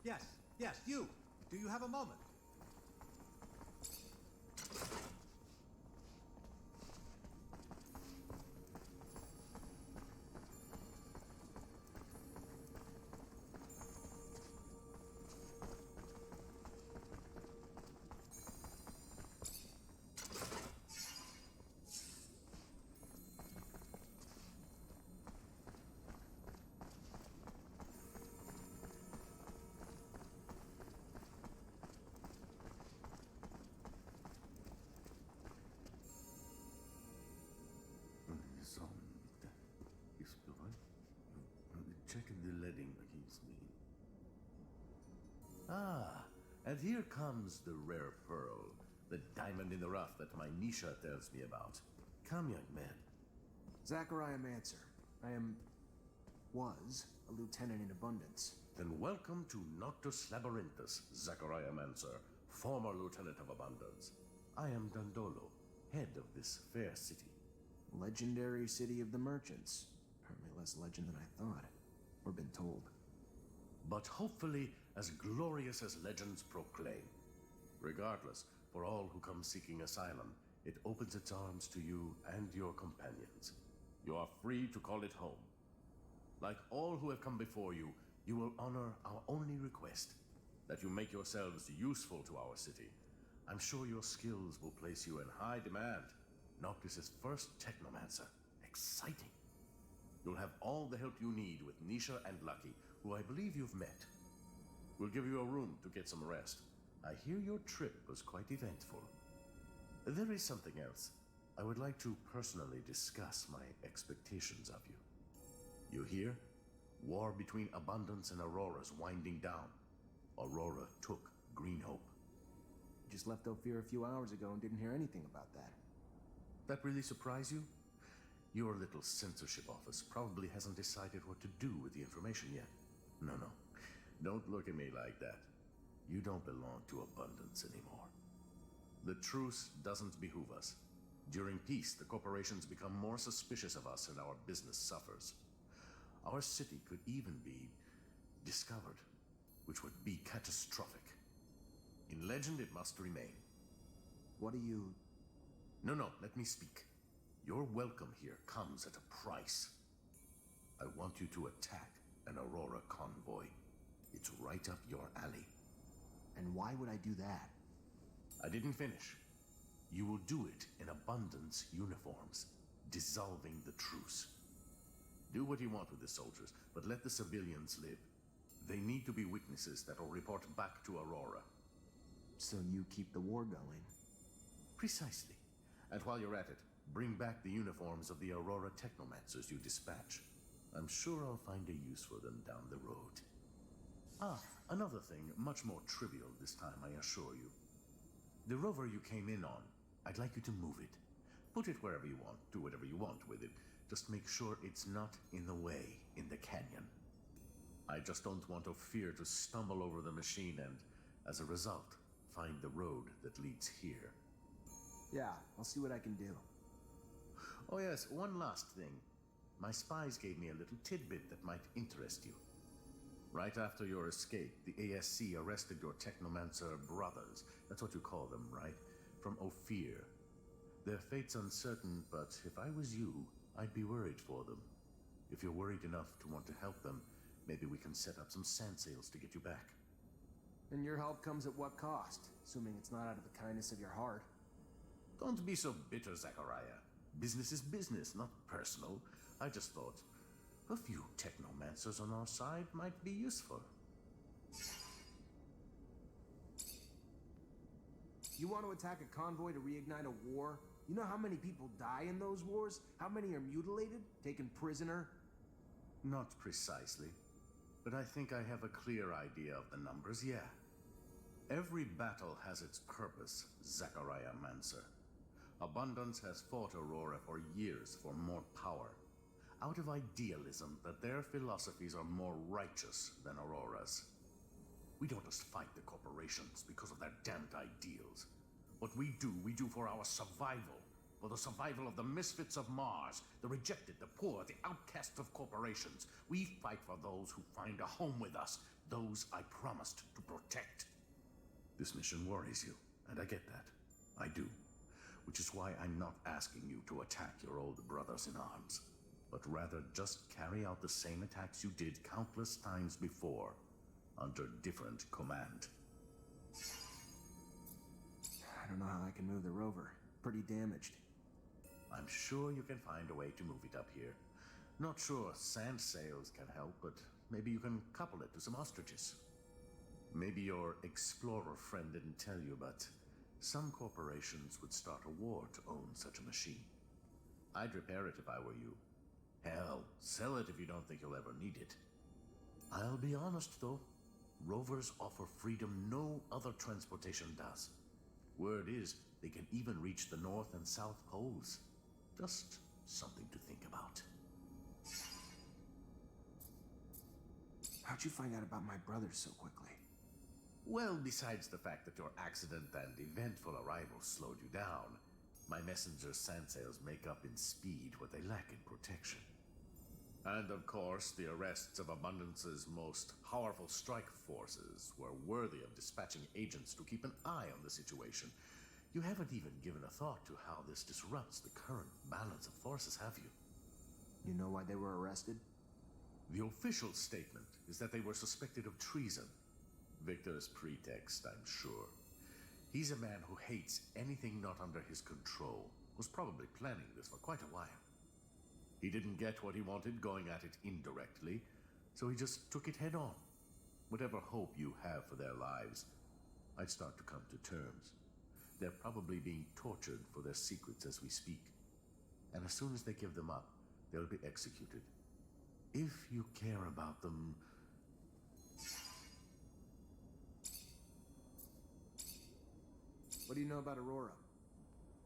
Yes, you. Do you have a moment? Check the leading against me. Ah, and here comes the rare pearl, the diamond in the rough that my Nisha tells me about. Come, young man. Action-Rollenspiel. Was a lieutenant in Abundance. Then welcome to Noctus Labyrinthus, Action-Rollenspiel, former lieutenant of Abundance. I am Dandolo, head of this fair city. Legendary city of the merchants. Apparently less legend than I thought. Or been told. But hopefully as glorious as legends proclaim. Regardless, for all who come seeking asylum, it opens its arms to you and your companions. You are free to call it home. Like all who have come before you, you will honor our only request, that you make yourselves useful to our city. I'm sure your skills will place you in high demand. Noctis' first Technomancer. Exciting. You'll have all the help you need with Nisha and Lucky, who I believe you've met. We'll give you a room to get some rest. I hear your trip was quite eventful. There is something else. I would like to personally discuss my expectations of you. You hear? War between Abundance and Aurora's winding down. Aurora took Green Hope. Just left Ophir a few hours ago and didn't hear anything about that. That really surprise you? Your little censorship office probably hasn't decided what to do with the information yet. No. Don't look at me like that. You don't belong to Abundance anymore. The truce doesn't behoove us. During peace, the corporations become more suspicious of us and our business suffers. Our city could even be discovered, which would be catastrophic. In legend, it must remain. What do you... No, let me speak. Your welcome here comes at a price. I want you to attack an Aurora convoy. It's right up your alley. And why would I do that? I didn't finish. You will do it in Abundance uniforms, dissolving the truce. Do what you want with the soldiers, but let the civilians live. They need to be witnesses that will report back to Aurora. So you keep the war going? Precisely. And while you're at it, bring back the uniforms of the Aurora Technomancers you dispatch. I'm sure I'll find a use for them down the road. Another thing, much more trivial this time, I assure you. The rover you came in on, I'd like you to move it. Put it wherever you want, do whatever you want with it. Just make sure it's not in the way in the canyon. I just don't want Ophir to stumble over the machine and, as a result, find the road that leads here. Yeah, I'll see what I can do. Oh yes, one last thing. My spies gave me a little tidbit that might interest you. Right after your escape, the ASC arrested your Technomancer brothers. That's what you call them, right? From Ophir. Their fate's uncertain, but if I was you, I'd be worried for them. If you're worried enough to want to help them, maybe we can set up some sand sails to get you back. And your help comes at what cost? Assuming it's not out of the kindness of your heart. Don't be so bitter, Zachariah. Business is business, not personal. I just thought a few Technomancers on our side might be useful. You want to attack a convoy to reignite a war? You know how many people die in those wars? How many are mutilated? Taken prisoner? Not precisely, but I think I have a clear idea of the numbers, yeah. Every battle has its purpose, Action-Rollenspiel. Abundance has fought Aurora for years for more power, out of idealism that their philosophies are more righteous than Aurora's. We don't just fight the corporations because of their damned ideals. What we do for our survival, for the survival of the misfits of Mars, the rejected, the poor, the outcasts of corporations. We fight for those who find a home with us, those I promised to protect. This mission worries you, and I get that. I do. Which is why I'm not asking you to attack your old brothers in arms, but rather just carry out the same attacks you did countless times before, under different command. I don't know how I can move the rover. Pretty damaged. I'm sure you can find a way to move it up here. Not sure sand sails can help, but maybe you can couple it to some ostriches. Maybe your explorer friend didn't tell you, but some corporations would start a war to own such a machine. I'd repair it if I were you. Hell, sell it if you don't think you'll ever need it. I'll be honest, though. Rovers offer freedom no other transportation does. Word is, they can even reach the North and South Poles. Just something to think about. How'd you find out about my brothers so quickly? Well, besides the fact that your accident and eventful arrival slowed you down, my messenger's sand sails make up in speed what they lack in protection. And of course, the arrests of Abundance's most powerful strike forces were worthy of dispatching agents to keep an eye on the situation. You haven't even given a thought to how this disrupts the current balance of forces, have you? You know why they were arrested? The official statement is that they were suspected of treason. Victor's pretext, I'm sure. He's a man who hates anything not under his control. Was probably planning this for quite a while. He didn't get what he wanted going at it indirectly, so he just took it head on. Whatever hope you have for their lives, I'd start to come to terms. They're probably being tortured for their secrets as we speak. And as soon as they give them up, they'll be executed. If you care about them... What do you know about Aurora?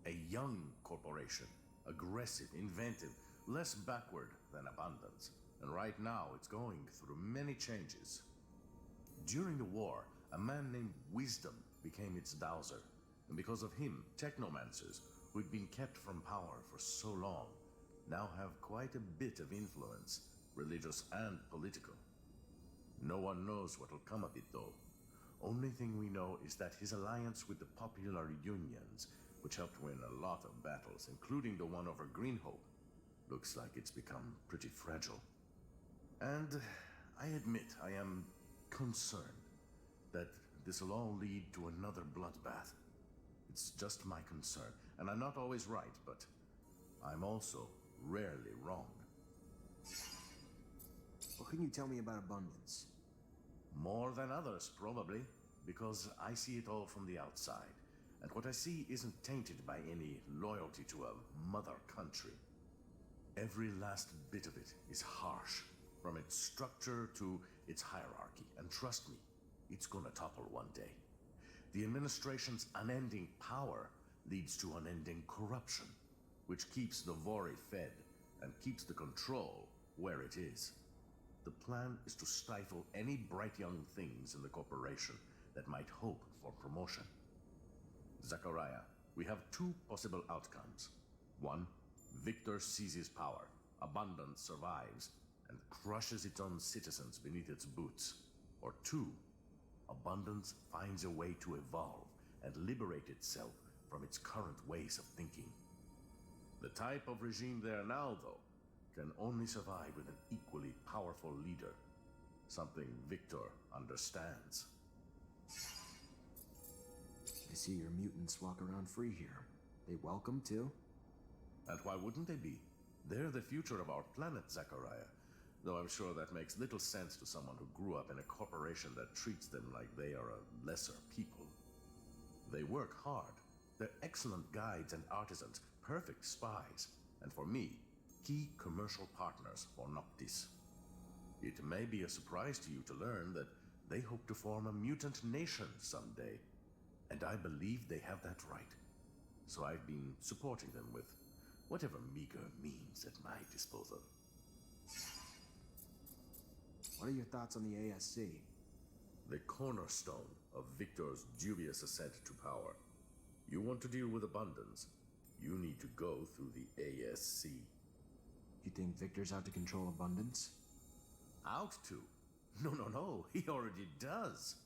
A young corporation. Aggressive, inventive, less backward than Abundance. And right now, it's going through many changes. During the war, a man named Wisdom became its dowser. And because of him, Technomancers, who'd been kept from power for so long, now have quite a bit of influence, religious and political. No one knows what'll come of it, though. Only thing we know is that his alliance with the popular unions, which helped win a lot of battles, including the one over Green Hope, looks like it's become pretty fragile. And I admit I am concerned that this'll all lead to another bloodbath. It's just my concern, and I'm not always right, but I'm also rarely wrong. What can you tell me about Abundance? More than others, probably, because I see it all from the outside, and what I see isn't tainted by any loyalty to a mother country. Every last bit of it is harsh, from its structure to its hierarchy, and trust me, it's gonna topple one day. The administration's unending power leads to unending corruption, which keeps the Vori fed and keeps the control where it is. The plan is to stifle any bright young things in the corporation that might hope for promotion. Zachariah, we have two possible outcomes. One, Victor seizes power, Abundance survives, and crushes its own citizens beneath its boots. Or two, Abundance finds a way to evolve and liberate itself from its current ways of thinking. The type of regime there now, though, can only survive with an equally powerful leader. Something Victor understands. I see your mutants walk around free here. They welcome, too? And why wouldn't they be? They're the future of our planet, Zachariah. Though I'm sure that makes little sense to someone who grew up in a corporation that treats them like they are a lesser people. They work hard. They're excellent guides and artisans, perfect spies, and for me, key commercial partners for Noctis. It may be a surprise to you to learn that they hope to form a mutant nation someday, and I believe they have that right. So I've been supporting them with whatever meager means at my disposal. What are your thoughts on the ASC? The cornerstone of Victor's dubious ascent to power. You want to deal with Abundance. You need to go through the ASC. You think Victor's out to control abundance? Out to? No, he already does.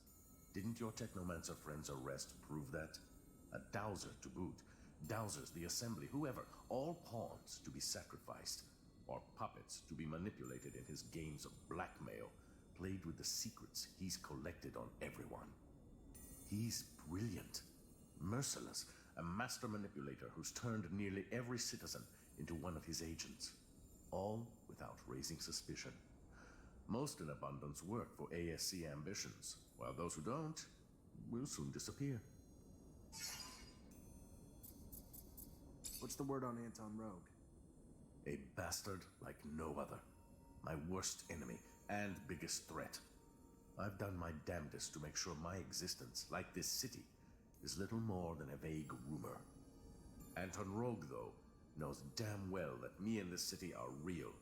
Didn't your Technomancer friend's arrest prove that? A dowser to boot. Dowsers, the assembly, whoever, all pawns to be sacrificed, or puppets to be manipulated in his games of blackmail, played with the secrets he's collected on everyone. He's brilliant, merciless, a master manipulator who's turned nearly every citizen into one of his agents, all without raising suspicion. Most in abundance work for ASC ambitions, while those who don't will soon disappear. What's the word on Anton Rogue? A bastard like no other. My worst enemy and biggest threat. I've done my damnedest to make sure my existence, like this city, is little more than a vague rumor. Anton Rogue, though, knows damn well that me and this city are real.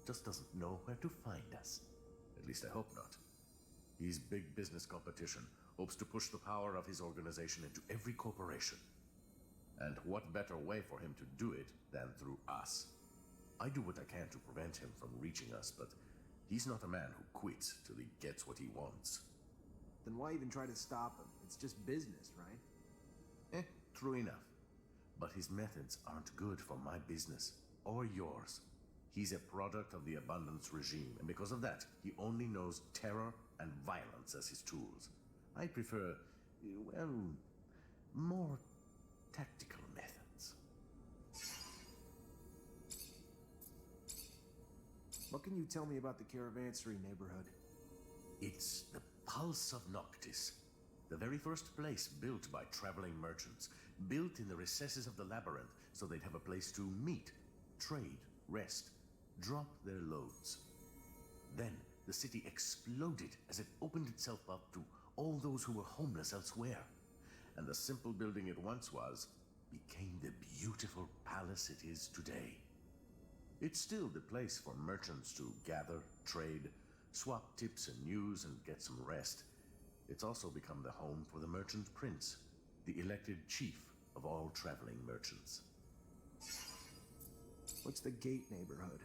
Just doesn't know where to find us. At least I hope not. He's big business competition, hopes to push the power of his organization into every corporation. And what better way for him to do it than through us? I do what I can to prevent him from reaching us, but he's not a man who quits till he gets what he wants. Then why even try to stop him? It's just business, right? True enough. But his methods aren't good for my business, or yours. He's a product of the abundance regime, and because of that, he only knows terror and violence as his tools. I prefer, well, more tactical methods. What can you tell me about the Caravansary neighborhood? It's the pulse of Noctis, the very first place built by traveling merchants, built in the recesses of the labyrinth so they'd have a place to meet, trade, rest, drop their loads. Then the city exploded as it opened itself up to all those who were homeless elsewhere. And the simple building it once was became the beautiful palace it is today. It's still the place for merchants to gather, trade, swap tips and news, and get some rest. It's also become the home for the merchant prince, the elected chief of all traveling merchants. What's the Gate neighborhood?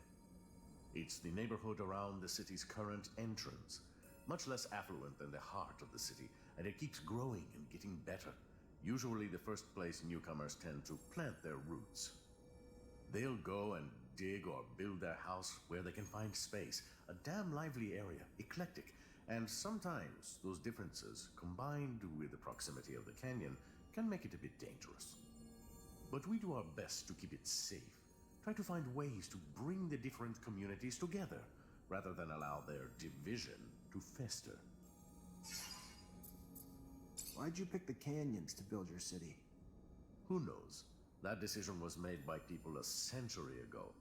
It's the neighborhood around the city's current entrance, much less affluent than the heart of the city, and it keeps growing and getting better. Usually the first place newcomers tend to plant their roots. They'll go and dig or build their house where they can find space, a damn lively area, eclectic, and sometimes those differences, combined with the proximity of the canyon, can make it a bit dangerous. But we do our best to keep it safe, try to find ways to bring the different communities together, rather than allow their division to fester. Why'd you pick the canyons to build your city? Who knows? That decision was made by people a century ago.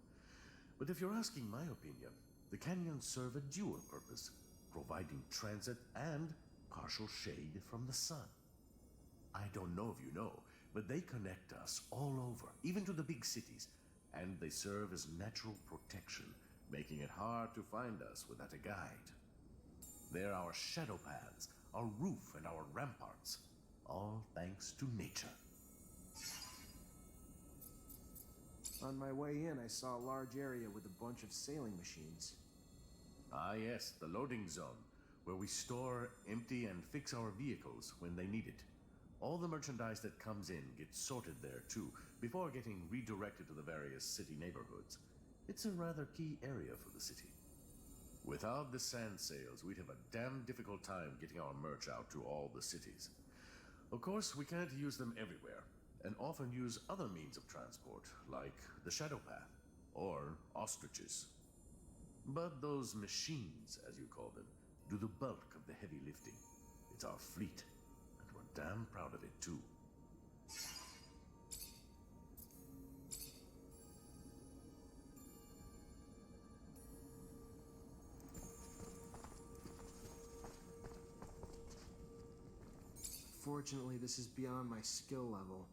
But if you're asking my opinion, the canyons serve a dual purpose, providing transit and partial shade from the sun. I don't know if you know, but they connect us all over, even to the big cities, and they serve as natural protection, making it hard to find us without a guide. They're our shadow paths, our roof and our ramparts, all thanks to nature. On my way in, I saw a large area with a bunch of sailing machines. Ah yes, the loading zone, where we store, empty, and fix our vehicles when they need it. All the merchandise that comes in gets sorted there too, before getting redirected to the various city neighborhoods. It's a rather key area for the city. Without the sand sails, we'd have a damn difficult time getting our merch out to all the cities. Of course, we can't use them everywhere, and often use other means of transport, like the Shadow Path, or ostriches. But those machines, as you call them, do the bulk of the heavy lifting. It's our fleet, and we're damn proud of it too. Fortunately, this is beyond my skill level.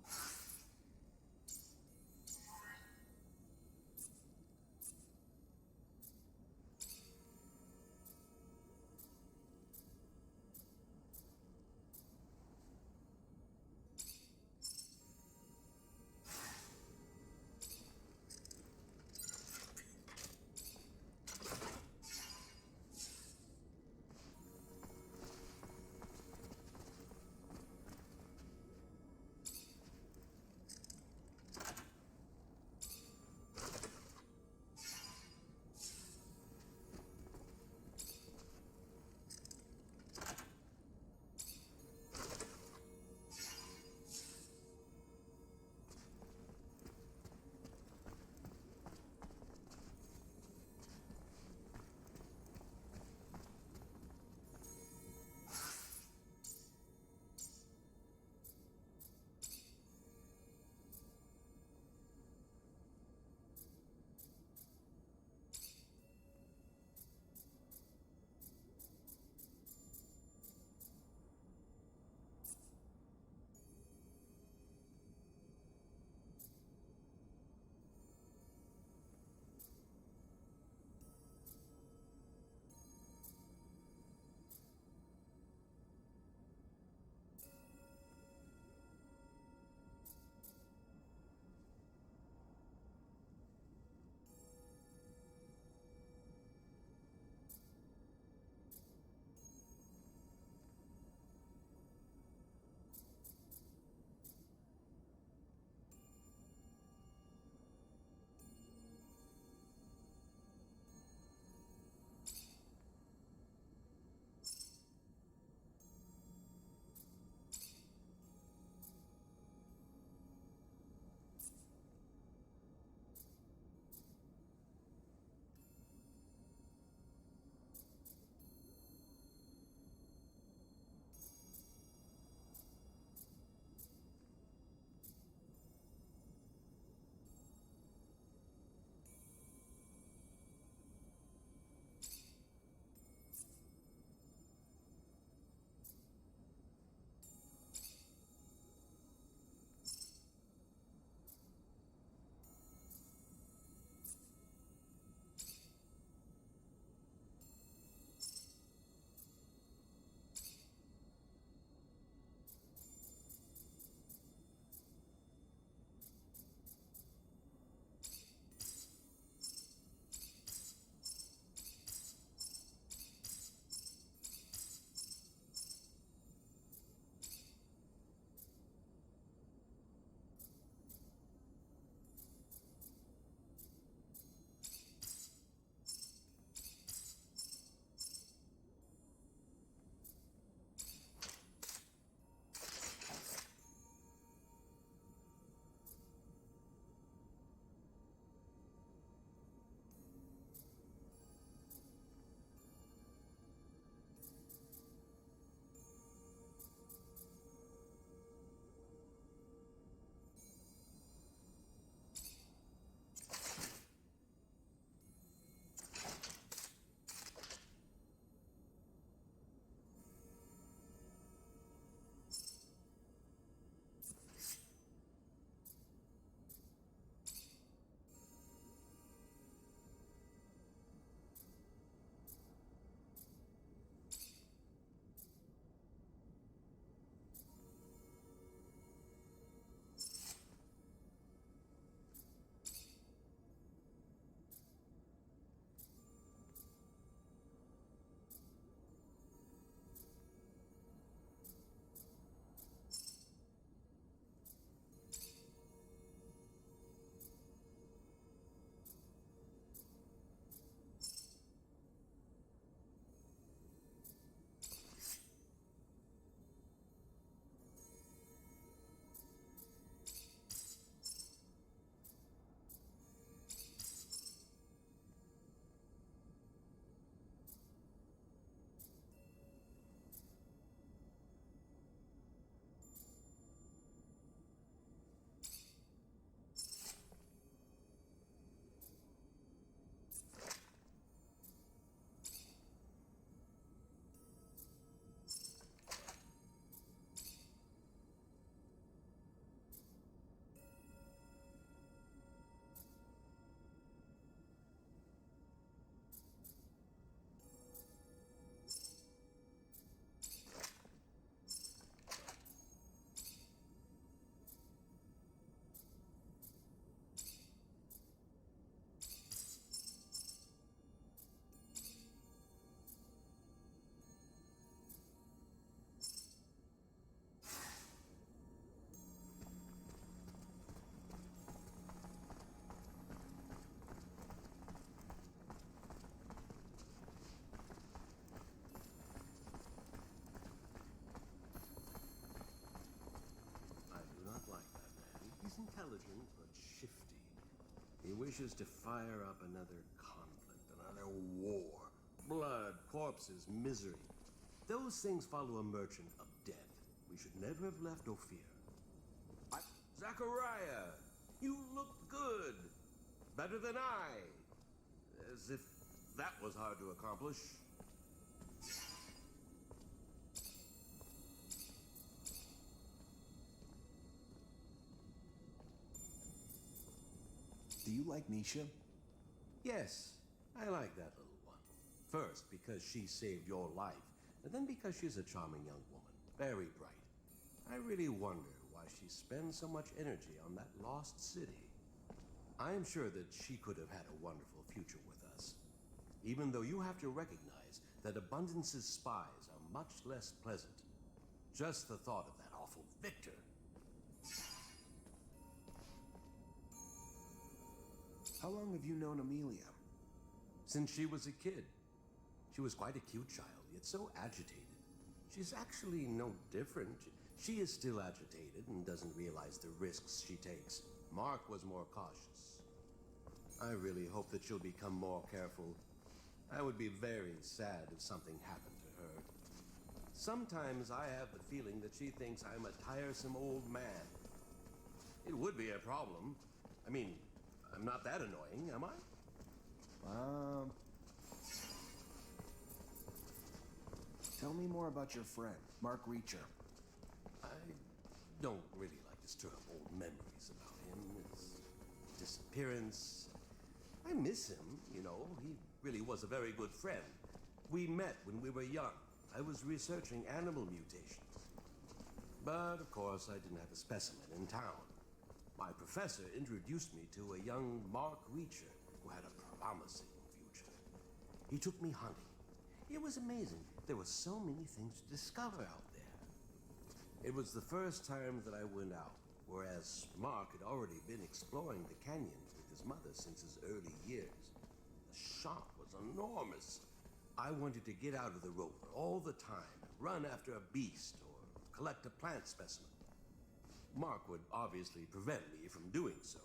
wishes to fire up another conflict, another war. Blood, corpses, misery. Those things follow a merchant of death. We should never have left Ophir. Zachariah, you look good. Better than I. As if that was hard to accomplish. Do you like Nisha? Yes, I like that little one. First, because she saved your life, and then because she's a charming young woman, very bright. I really wonder why she spends so much energy on that lost city. I am sure that she could have had a wonderful future with us, even though you have to recognize that Abundance's spies are much less pleasant. Just the thought of that awful Victor. How long have you known Amelia? Since she was a kid. She was quite a cute child, yet so agitated. She's actually no different. She is still agitated and doesn't realize the risks she takes. Mark was more cautious. I really hope that she'll become more careful. I would be very sad if something happened to her. Sometimes I have the feeling that she thinks I'm a tiresome old man. It would be a problem. I mean, I'm not that annoying, am I? Tell me more about your friend, Mark Reacher. I don't really like to stir up old memories about him. His disappearance. I miss him, you know. He really was a very good friend. We met when we were young. I was researching animal mutations. But, of course, I didn't have a specimen in town. My professor introduced me to a young Mark Reacher who had a promising future. He took me hunting. It was amazing. There were so many things to discover out there. It was the first time that I went out, whereas Mark had already been exploring the canyons with his mother since his early years. The shop was enormous. I wanted to get out of the rover all the time, run after a beast or collect a plant specimen. Mark would obviously prevent me from doing so.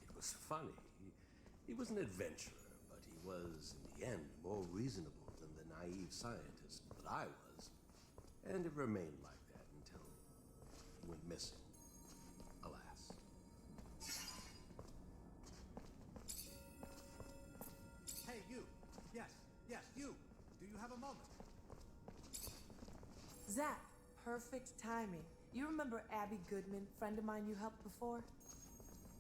It was funny. He was an adventurer, but he was, in the end, more reasonable than the naive scientist that I was. And it remained like that until he went missing. Alas. Hey, you. Yes, you. Do you have a moment? Zach, perfect timing. You remember Abby Goodman, friend of mine you helped before?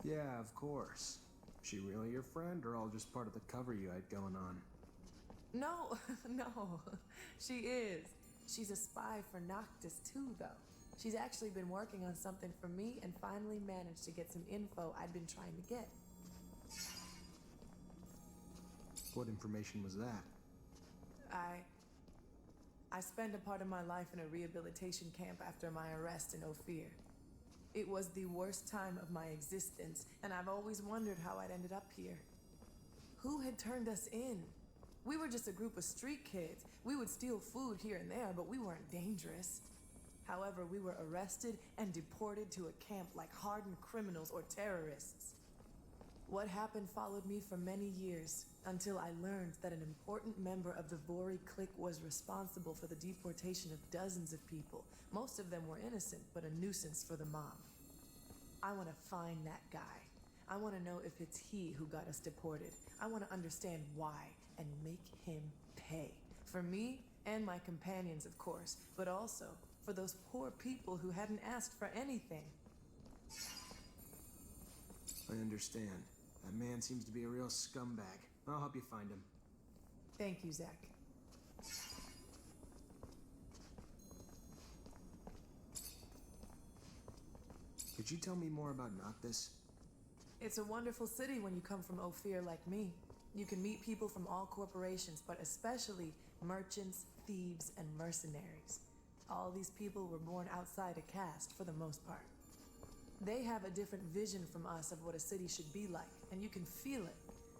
Yeah, of course. She really your friend, or all just part of the cover you had going on? No, no. She is. She's a spy for Noctis too, though. She's actually been working on something for me and finally managed to get some info I'd been trying to get. What information was that? I spent a part of my life in a rehabilitation camp after my arrest in Ophir. It was the worst time of my existence, and I've always wondered how I'd ended up here. Who had turned us in? We were just a group of street kids. We would steal food here and there, but we weren't dangerous. However, we were arrested and deported to a camp like hardened criminals or terrorists. What happened followed me for many years, until I learned that an important member of the Vori clique was responsible for the deportation of dozens of people. Most of them were innocent, but a nuisance for the mob. I want to find that guy. I want to know if it's he who got us deported. I want to understand why and make him pay. For me and my companions, of course, but also for those poor people who hadn't asked for anything. I understand. That man seems to be a real scumbag. I'll help you find him. Thank you, Zach. Could you tell me more about Noctis? It's a wonderful city when you come from Ophir like me. You can meet people from all corporations, but especially merchants, thieves, and mercenaries. All these people were born outside a caste for the most part. They have a different vision from us of what a city should be like, and you can feel it.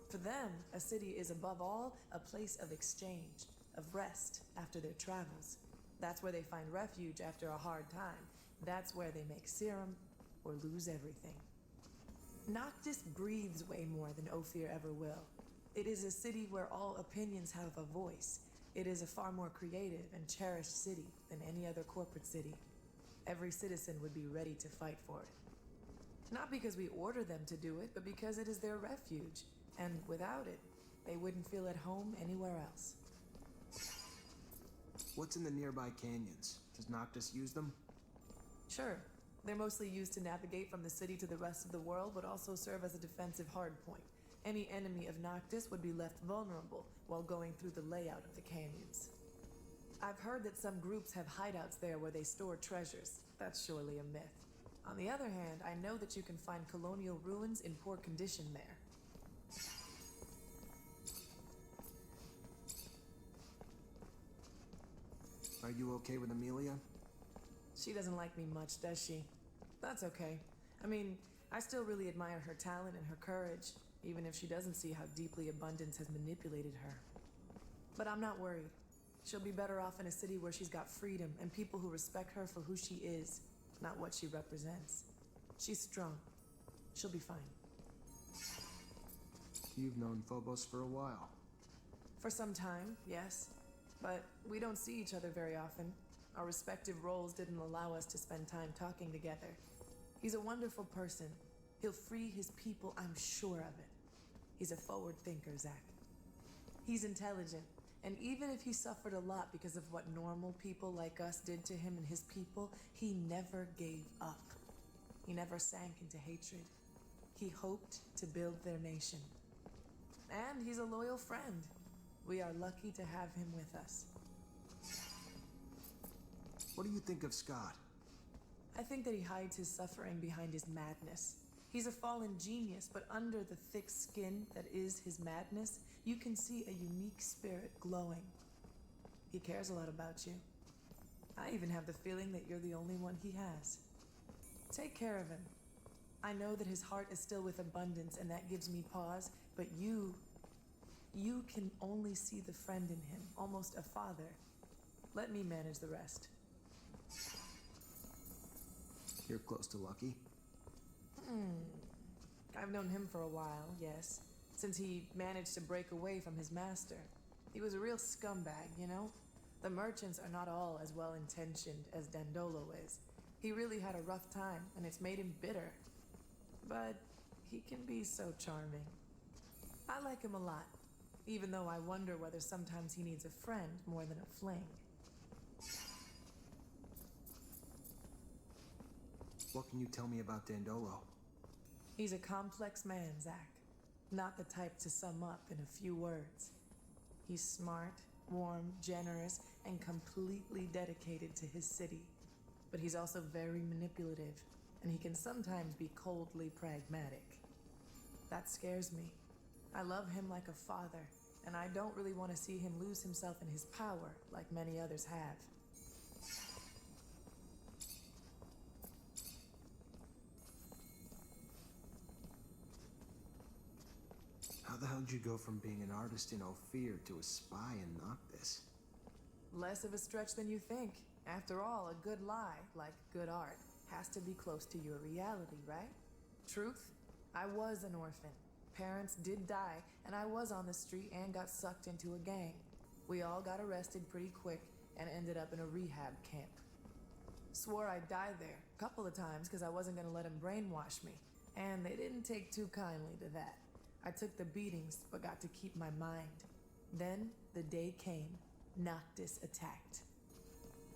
For them, a city is above all a place of exchange, of rest after their travels. That's where they find refuge after a hard time. That's where they make serum or lose everything. Noctis breathes way more than Ophir ever will. It is a city where all opinions have a voice. It is a far more creative and cherished city than any other corporate city. Every citizen would be ready to fight for it. Not because we order them to do it, but because it is their refuge. And without it, they wouldn't feel at home anywhere else. What's in the nearby canyons? Does Noctis use them? Sure. They're mostly used to navigate from the city to the rest of the world, but also serve as a defensive hardpoint. Any enemy of Noctis would be left vulnerable while going through the layout of the canyons. I've heard that some groups have hideouts there where they store treasures. That's surely a myth. On the other hand, I know that you can find colonial ruins in poor condition there. Are you okay with Amelia? She doesn't like me much, does she? That's okay. I mean, I still really admire her talent and her courage, even if she doesn't see how deeply abundance has manipulated her. But I'm not worried. She'll be better off in a city where she's got freedom and people who respect her for who she is, not what she represents. She's strong. She'll be fine. You've known Phobos for a while. For some time, yes. But we don't see each other very often. Our respective roles didn't allow us to spend time talking together. He's a wonderful person. He'll free his people, I'm sure of it. He's a forward thinker, Zach. He's intelligent, and even if he suffered a lot because of what normal people like us did to him and his people, he never gave up. He never sank into hatred. He hoped to build their nation. And he's a loyal friend. We are lucky to have him with us. What do you think of Scott? I think that he hides his suffering behind his madness. He's a fallen genius, but under the thick skin that is his madness, you can see a unique spirit glowing. He cares a lot about you. I even have the feeling that you're the only one he has. Take care of him. I know that his heart is still with abundance, and that gives me pause, but you can only see the friend in him, almost a father. Let me manage the rest. You're close to Lucky? I've known him for a while, yes. Since he managed to break away from his master. He was a real scumbag, you know? The merchants are not all as well-intentioned as Dandolo is. He really had a rough time, and it's made him bitter. But he can be so charming. I like him a lot, even though I wonder whether sometimes he needs a friend more than a fling. What can you tell me about Dandolo? He's a complex man, Zach. Not the type to sum up in a few words. He's smart, warm, generous, and completely dedicated to his city. But he's also very manipulative, and he can sometimes be coldly pragmatic. That scares me. I love him like a father, and I don't really want to see him lose himself in his power like many others have. How the hell did you go from being an artist in Ophir to a spy in Noctis? Less of a stretch than you think. After all, a good lie, like good art, has to be close to your reality, right? Truth? I was an orphan. Parents did die, and I was on the street and got sucked into a gang. We all got arrested pretty quick and ended up in a rehab camp. Swore I'd die there a couple of times because I wasn't going to let them brainwash me, and they didn't take too kindly to that. I took the beatings, but got to keep my mind. Then, the day came. Noctis attacked.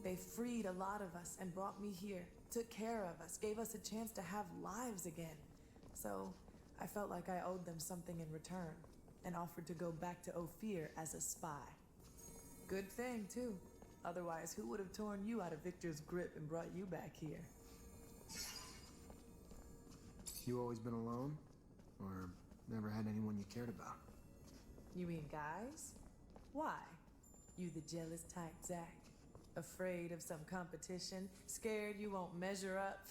They freed a lot of us and brought me here, took care of us, gave us a chance to have lives again. So, I felt like I owed them something in return, and offered to go back to Ophir as a spy. Good thing, too. Otherwise, who would have torn you out of Victor's grip and brought you back here? You always been alone? Or never had anyone you cared about? You mean guys? Why? You the jealous type, Zach? Afraid of some competition? Scared you won't measure up?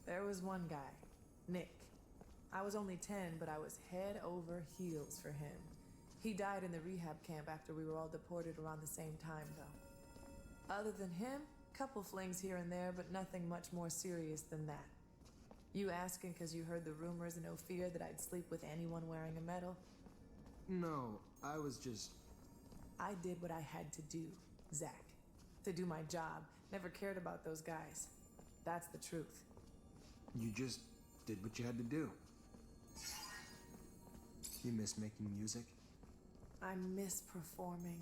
There was one guy, Nick. I was only 10, but I was head over heels for him. He died in the rehab camp after we were all deported around the same time, though. Other than him, couple flings here and there, but nothing much more serious than that. You asking because you heard the rumors in Ophir that I'd sleep with anyone wearing a medal? No, I was just... I did what I had to do, Zach. To do my job. Never cared about those guys. That's the truth. You just did what you had to do. You miss making music? I miss performing.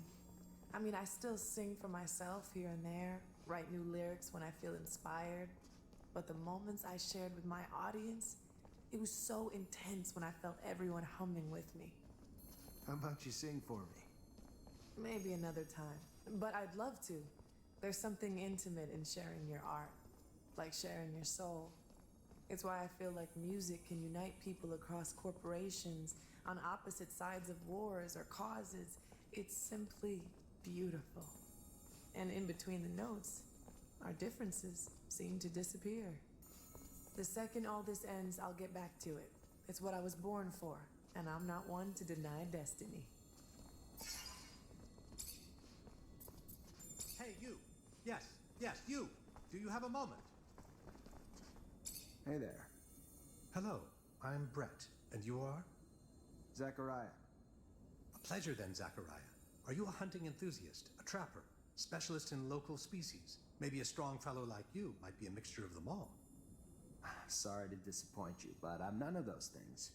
I mean, I still sing for myself here and there, write new lyrics when I feel inspired. But the moments I shared with my audience, it was so intense when I felt everyone humming with me. How about you sing for me? Maybe another time. But I'd love to. There's something intimate in sharing your art, like sharing your soul. It's why I feel like music can unite people across corporations, on opposite sides of wars or causes. It's simply beautiful. And in between the notes, our differences seem to disappear. The second all this ends, I'll get back to it. It's what I was born for, and I'm not one to deny destiny. Hey, you. Yes, you. Do you have a moment? Hey there. Hello, I'm Brett, and you are? Zachariah. A pleasure then, Zachariah. Are you a hunting enthusiast, a trapper, specialist in local species? Maybe a strong fellow like you might be a mixture of them all. Sorry to disappoint you, but I'm none of those things.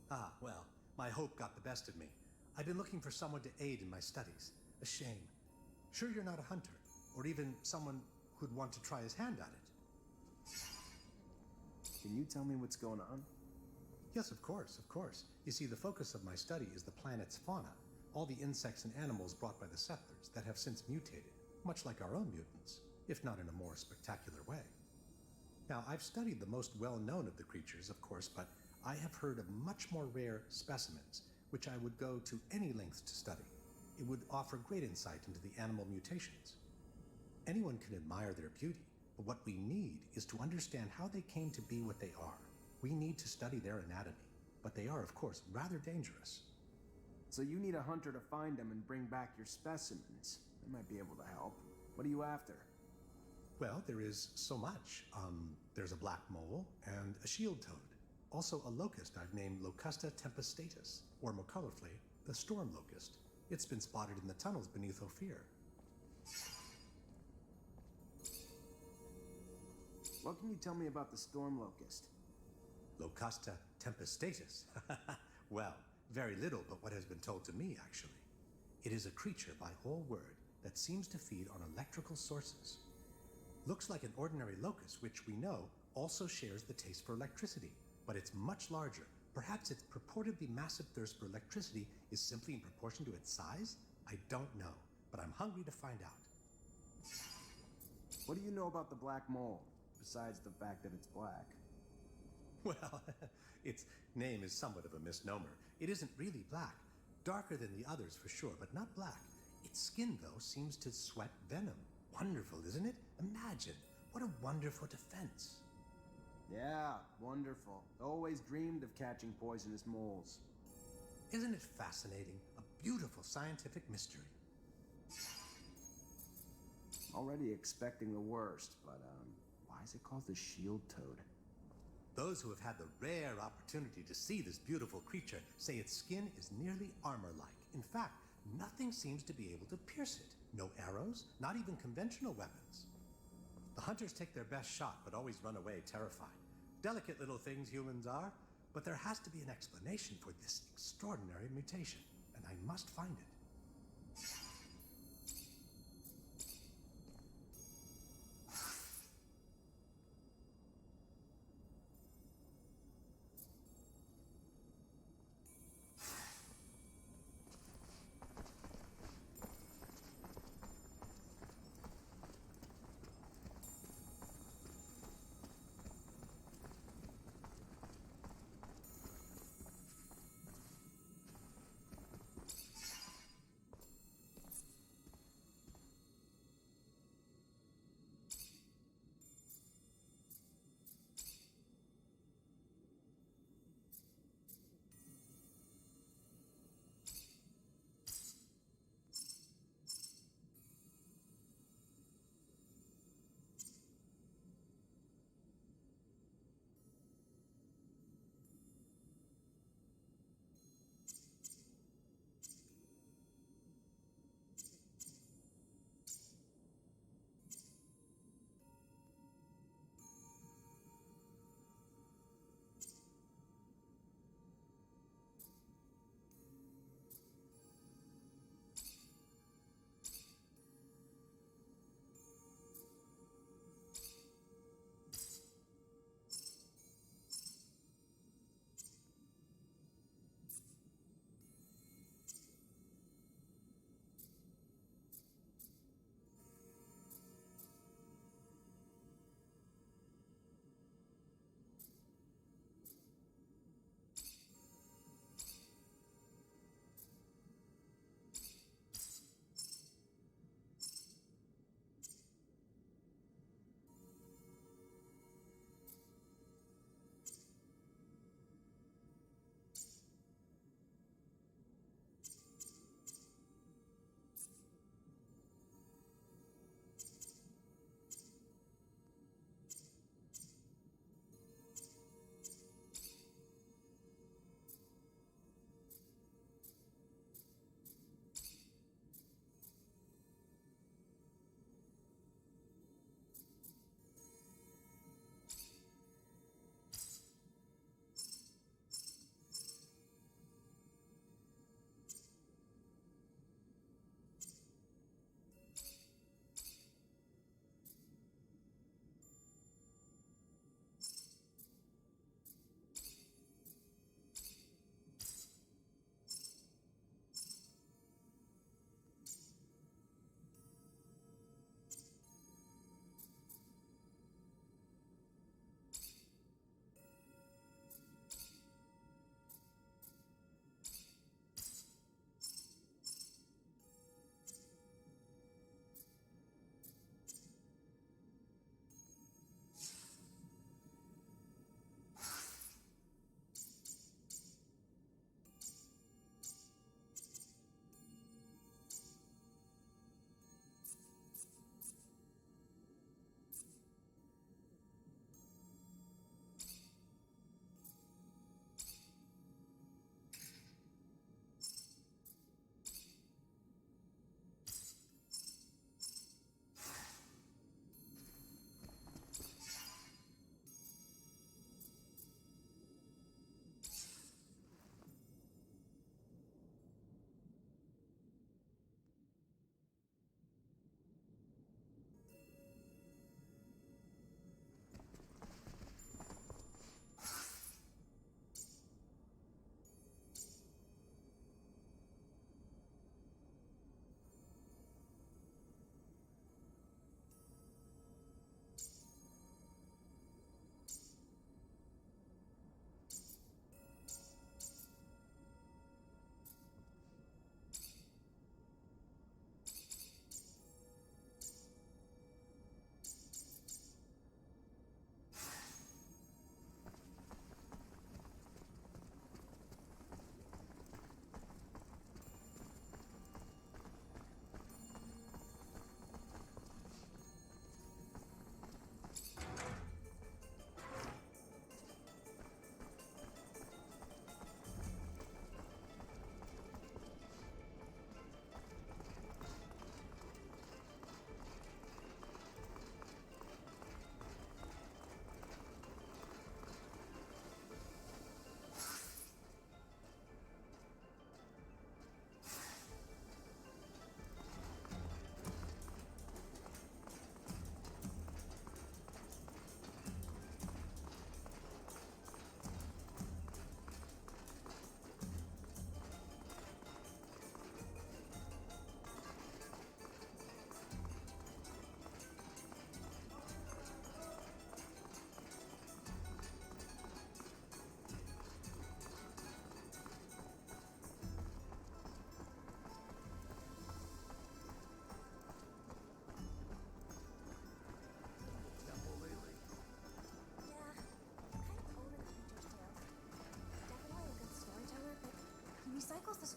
Ah, well, my hope got the best of me. I've been looking for someone to aid in my studies. A shame. Sure you're not a hunter, or even someone who'd want to try his hand at it? Can you tell me what's going on? Yes, of course, of course. You see, the focus of my study is the planet's fauna, all the insects and animals brought by the settlers that have since mutated, much like our own mutants, if not in a more spectacular way. Now, I've studied the most well-known of the creatures, of course, but I have heard of much more rare specimens, which I would go to any lengths to study. It would offer great insight into the animal mutations. Anyone can admire their beauty, but what we need is to understand how they came to be what they are. We need to study their anatomy, but they are, of course, rather dangerous. So you need a hunter to find them and bring back your specimens. I might be able to help. What are you after? Well, there is so much. There's a black mole and a shield toad. Also a locust I've named Locusta tempestatus, or more colorfully, the storm locust. It's been spotted in the tunnels beneath Ophir. What can you tell me about the storm locust? Locusta tempestatus. Well, very little but what has been told to me, actually. It is a creature by whole word that seems to feed on electrical sources. Looks like an ordinary locust, which we know also shares the taste for electricity, but it's much larger. Perhaps its purportedly massive thirst for electricity is simply in proportion to its size? I don't know, but I'm hungry to find out. What do you know about the black mole, besides the fact that it's black? Well, its name is somewhat of a misnomer. It isn't really black. Darker than the others for sure, but not black. Its skin, though, seems to sweat venom. Wonderful, isn't it? Imagine. What a wonderful defense. Yeah, wonderful. Always dreamed of catching poisonous moles. Isn't it fascinating? A beautiful scientific mystery. Already expecting the worst, but why is it called the shield toad? Those who have had the rare opportunity to see this beautiful creature say its skin is nearly armor-like. In fact, nothing seems to be able to pierce it. No arrows, not even conventional weapons. The hunters take their best shot, but always run away terrified. Delicate little things humans are, but there has to be an explanation for this extraordinary mutation, and I must find it.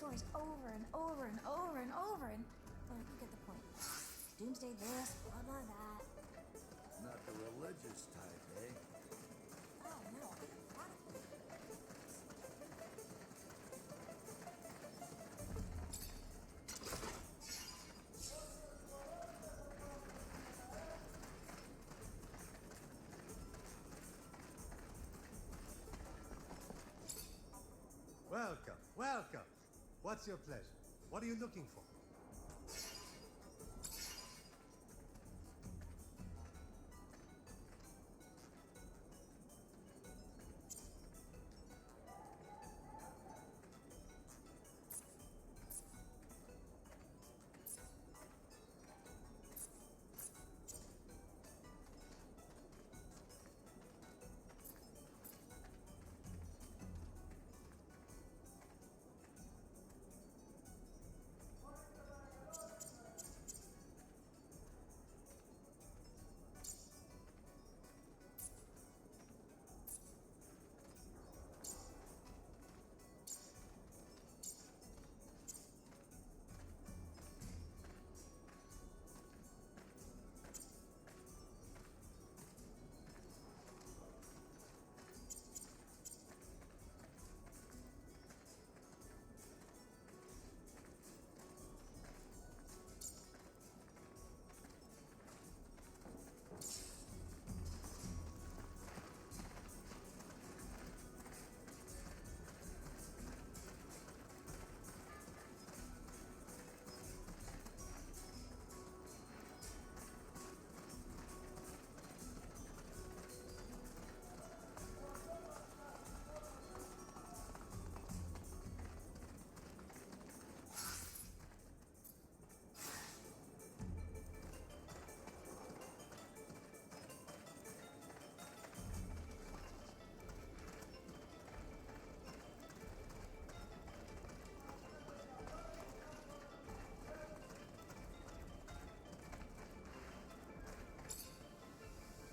stories over and over and over and over and... Well, you get the point. Doomsday this, blah blah that. Not the religious type, eh? Oh no, not Welcome, welcome. What's your pleasure? What are you looking for?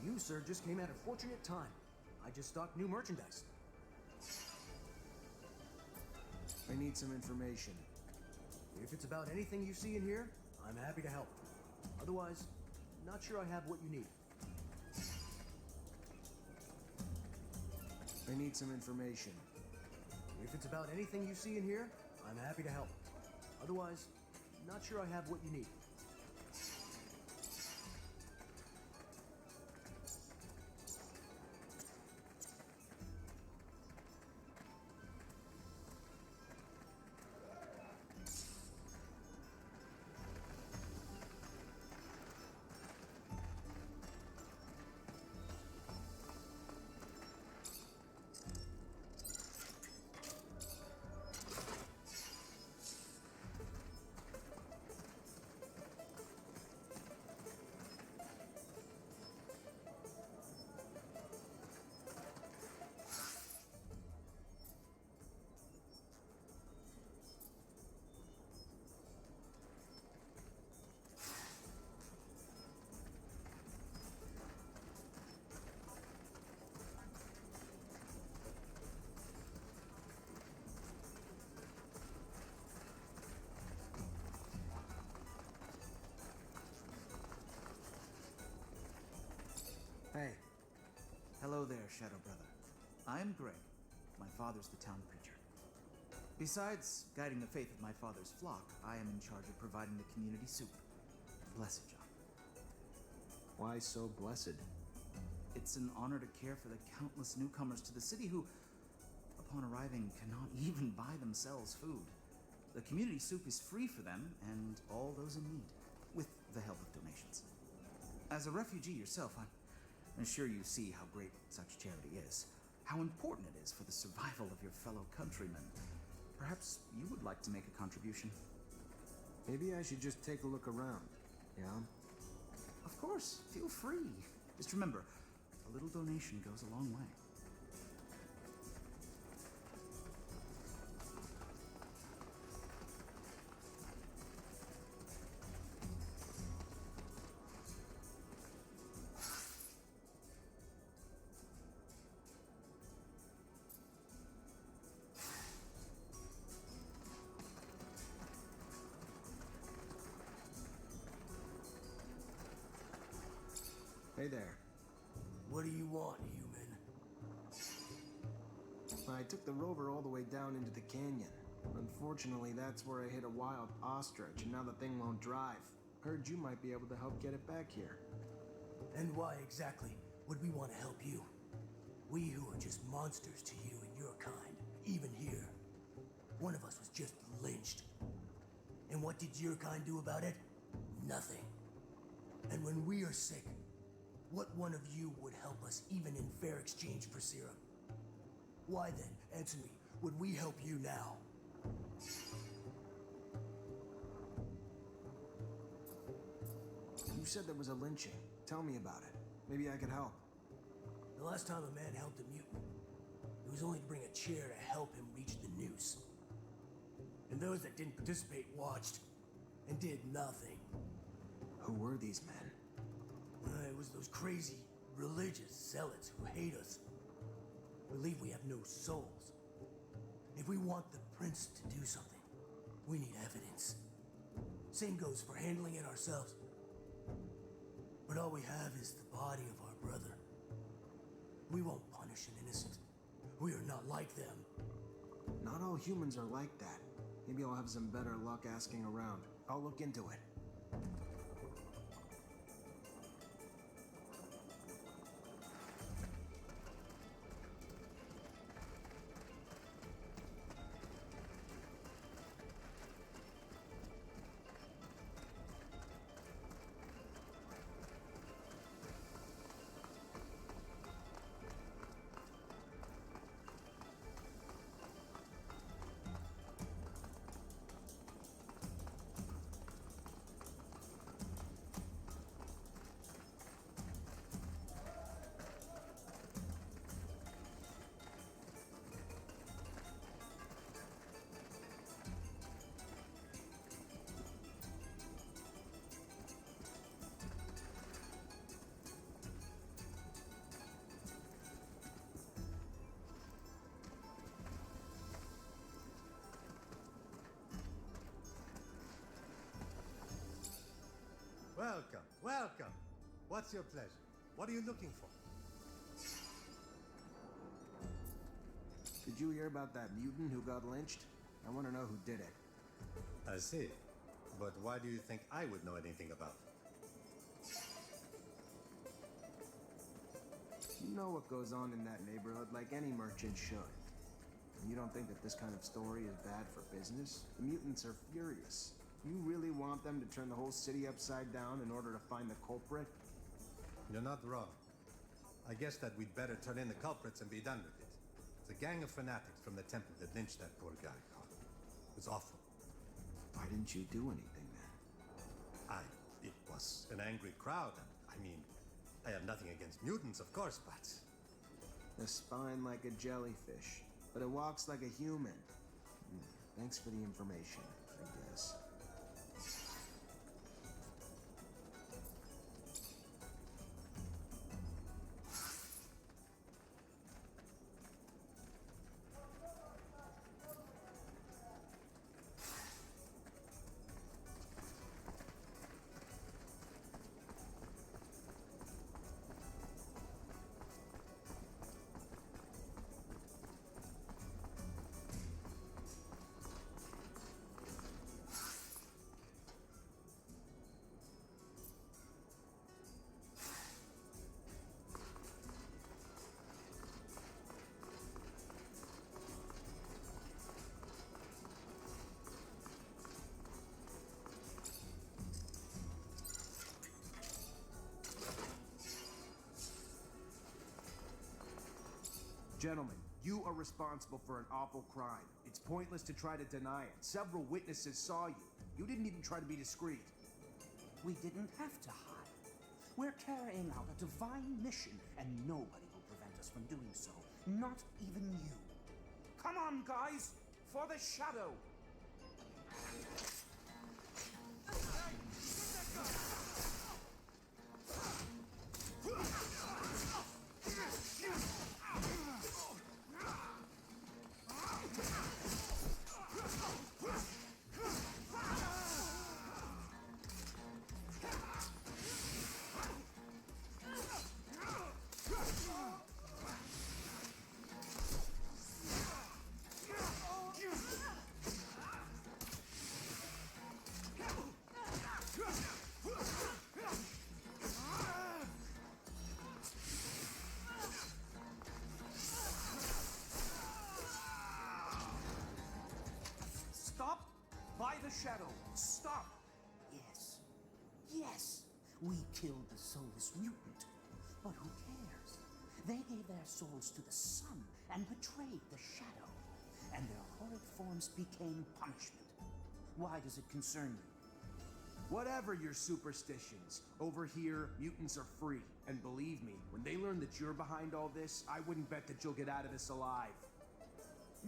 You, sir, just came at a fortunate time. I just stocked new merchandise. I need some information. If it's about anything you see in here, I'm happy to help. Otherwise, not sure I have what you need. I need some information. If it's about anything you see in here, I'm happy to help. Otherwise, not sure I have what you need. Hey. Hello there, Shadow Brother. I'm Greg. My father's the town preacher. Besides guiding the faith of my father's flock, I am in charge of providing the community soup. Blessed job. Why so blessed? It's an honor to care for the countless newcomers to the city who, upon arriving, cannot even buy themselves food. The community soup is free for them and all those in need, with the help of donations. As a refugee yourself, I'm sure you see how great such charity is, how important it is for the survival of your fellow countrymen. Perhaps you would like to make a contribution. Maybe I should just take a look around, yeah? Of course, feel free. Just remember, a little donation goes a long way. Hey there. What do you want, human? I took the rover all the way down into the canyon. Unfortunately, that's where I hit a wild ostrich, and now the thing won't drive. Heard you might be able to help get it back here. And why exactly would we want to help you? We who are just monsters to you and your kind, even here. One of us was just lynched. And what did your kind do about it? Nothing. And when we are sick, what one of you would help us even in fair exchange for serum? Why then, answer me, would we help you now? You said there was a lynching. Tell me about it. Maybe I could help. The last time a man helped a mutant, it was only to bring a chair to help him reach the noose. And those that didn't participate watched and did nothing. Who were these men? It was those crazy religious zealots who hate us. Believe we have no souls. If we want the prince to do something, we need evidence. Same goes for handling it ourselves. But all we have is the body of our brother. We won't punish an innocent. We are not like them. Not all humans are like that. Maybe I'll have some better luck asking around. I'll look into it. Welcome, welcome. What's your pleasure? What are you looking for? Did you hear about that mutant who got lynched? I want to know who did it. I see. But why do you think I would know anything about it? You know what goes on in that neighborhood like any merchant should. And you don't think that this kind of story is bad for business? The mutants are furious. You really want them to turn the whole city upside down in order to find the culprit? You're not wrong. I guess that we'd better turn in the culprits and be done with it. It's a gang of fanatics from the temple that lynched that poor guy. It was awful. Why didn't you do anything then? It was an angry crowd. I mean, I have nothing against mutants, of course, but... A spine like a jellyfish, but it walks like a human. Thanks for the information, I guess. Gentlemen, you are responsible for an awful crime. It's pointless to try to deny it. Several witnesses saw you. You didn't even try to be discreet. We didn't have to hide. We're carrying out a divine mission, and nobody will prevent us from doing so. Not even you. Come on, guys! For the shadow! mutant. But who cares? They gave their souls to the sun and betrayed the shadow, and their horrid forms became punishment. Why does it concern you? Whatever your superstitions, over here, mutants are free. And believe me, when they learn that you're behind all this, I wouldn't bet that you'll get out of this alive.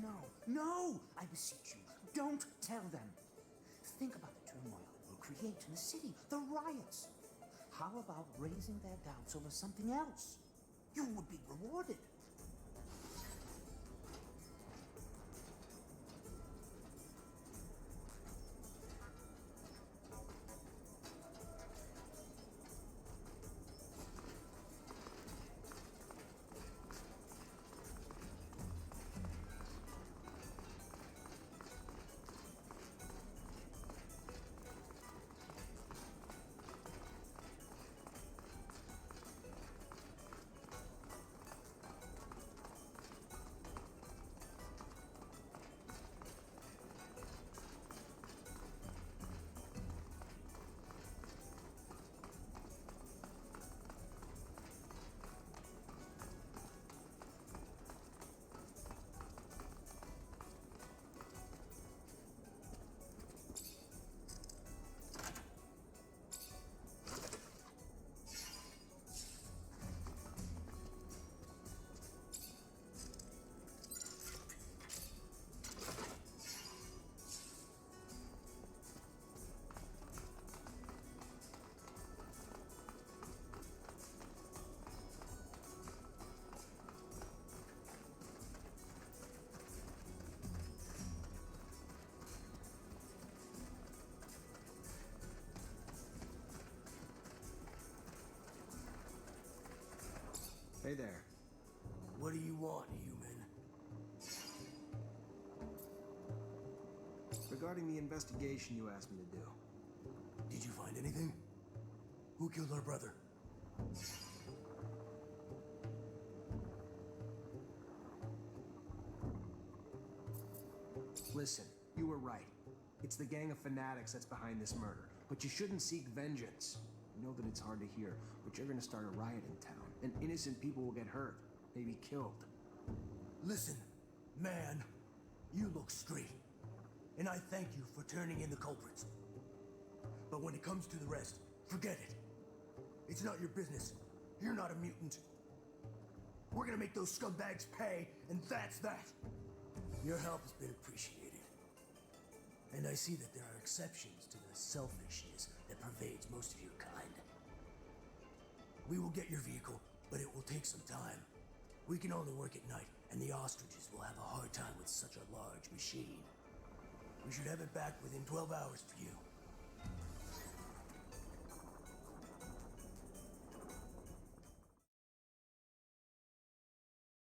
No, no! I beseech you, don't tell them. Think about the turmoil it will create in the city, the riots. How about raising their doubts over something else? You would be rewarded. Hey there. What do you want, human? Regarding the investigation you asked me to do. Did you find anything? Who killed our brother? Listen, you were right. It's the gang of fanatics that's behind this murder. But you shouldn't seek vengeance. I know that it's hard to hear, but you're gonna start a riot in town. And innocent people will get hurt, maybe killed. Listen, man, you look straight. And I thank you for turning in the culprits. But when it comes to the rest, forget it. It's not your business. You're not a mutant. We're gonna make those scumbags pay, and that's that. Your help has been appreciated. And I see that there are exceptions to the selfishness that pervades most of your kind. We will get your vehicle, but it will take some time. We can only work at night, and the ostriches will have a hard time with such a large machine. We should have it back within 12 hours for you.